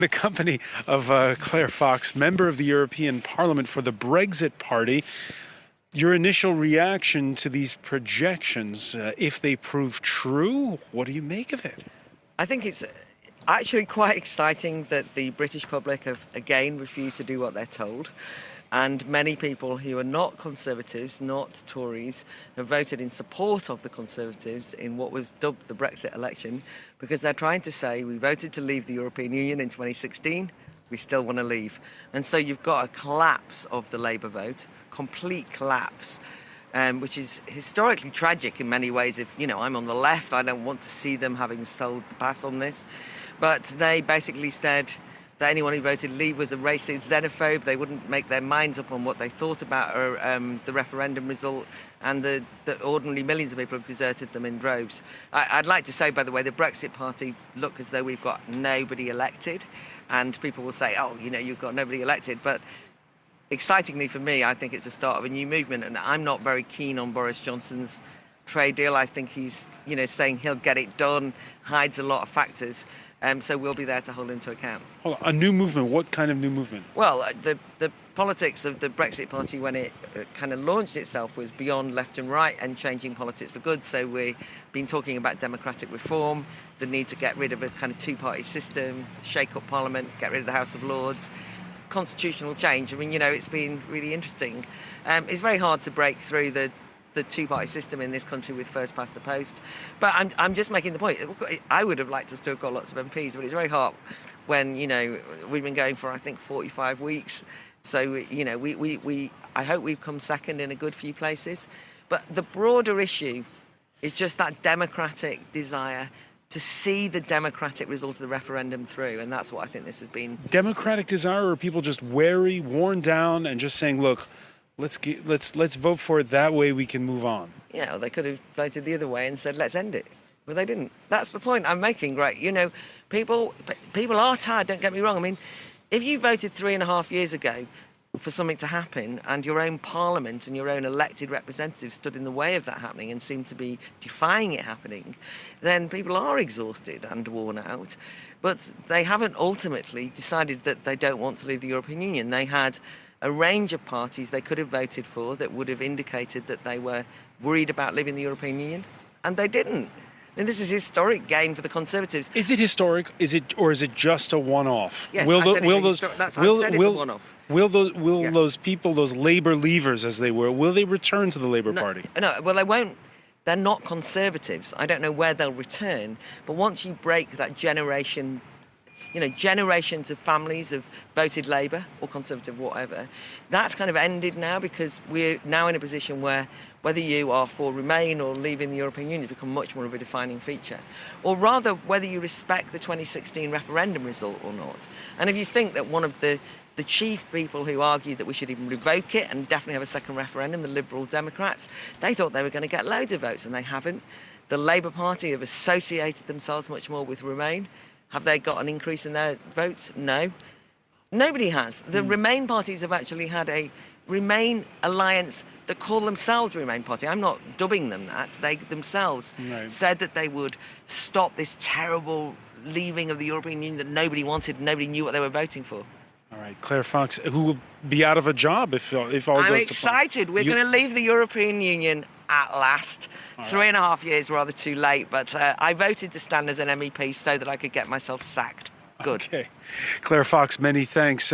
The company of Claire Fox, member of the European Parliament for the Brexit Party. Your initial reaction to these projections, if they prove true, what do you make of it? I think it's actually quite exciting that the British public have again refused to do what they're told. And many people who are not Conservatives, not Tories, have voted in support of the Conservatives in what was dubbed the Brexit election, because they're trying to say we voted to leave the European Union in 2016, we still want to leave. And so you've got a collapse of the Labour vote, complete collapse, which is historically tragic in many ways. If, I'm on the left, I don't want to see them having sold the pass on this. But they basically said that anyone who voted leave was a racist xenophobe. They wouldn't make their minds up on what they thought about the referendum result, and the ordinary millions of people have deserted them in droves. I'd like to say, by the way, the Brexit Party look as though we've got nobody elected, and people will say, oh, you've got nobody elected. But excitingly for me, I think it's the start of a new movement, and I'm not very keen on Boris Johnson's trade deal. I think he's, saying he'll get it done, hides a lot of factors. So we'll be there to hold him to account. Hold on, a new movement? What kind of new movement? Well, the politics of the Brexit Party, when it kind of launched itself, was beyond left and right and changing politics for good. So we've been talking about democratic reform, the need to get rid of a kind of two-party system, shake up Parliament, get rid of the House of Lords, constitutional change. I mean, it's been really interesting. It's very hard to break through the two-party system in this country with first past the post. But I'm just making the point. I would have liked us to have got lots of MPs, but it's very hard when, we've been going for, I think, 45 weeks. So, I hope we've come second in a good few places. But the broader issue is just that democratic desire to see the democratic result of the referendum through. And that's what I think this has been. Democratic desire, or people just wary, worn down, and just saying, look, let's vote for it, that way we can move on. They could have voted the other way and said, let's end it. But they didn't. That's the point I'm making, right? People are tired, don't get me wrong. I mean, if you voted 3.5 years ago for something to happen, and your own parliament and your own elected representatives stood in the way of that happening and seemed to be defying it happening, then people are exhausted and worn out. But they haven't ultimately decided that they don't want to leave the European Union. They had a range of parties they could have voted for that would have indicated that they were worried about leaving the European Union, and they didn't. And this is a historic gain for the Conservatives. Is it historic? Is it just a one-off? Yes, will it's a one-off. Those people, those Labour leavers as they were, will they return to the Labour Party? No, well, they won't. They're not Conservatives. I don't know where they'll return. But once you break that generation, generations of families have voted Labour or Conservative, whatever, that's kind of ended now, because we're now in a position where whether you are for Remain or leaving the European Union has become much more of a defining feature. Or rather, whether you respect the 2016 referendum result or not. And if you think that one of the chief people who argued that we should even revoke it and definitely have a second referendum, the Liberal Democrats, they thought they were going to get loads of votes, and they haven't. The Labour Party have associated themselves much more with Remain. Have they got an increase in their votes? No. Nobody has. The Remain parties have actually had a Remain alliance that call themselves Remain Party. I'm not dubbing them that. They themselves said that they would stop this terrible leaving of the European Union that nobody wanted and nobody knew what they were voting for. All right, Claire Fox, who will be out of a job if all goes to plan. I'm excited. We're going to leave the European Union at last. 3.5 years, rather too late, but I voted to stand as an MEP so that I could get myself sacked. Good. Okay. Claire Fox, many thanks.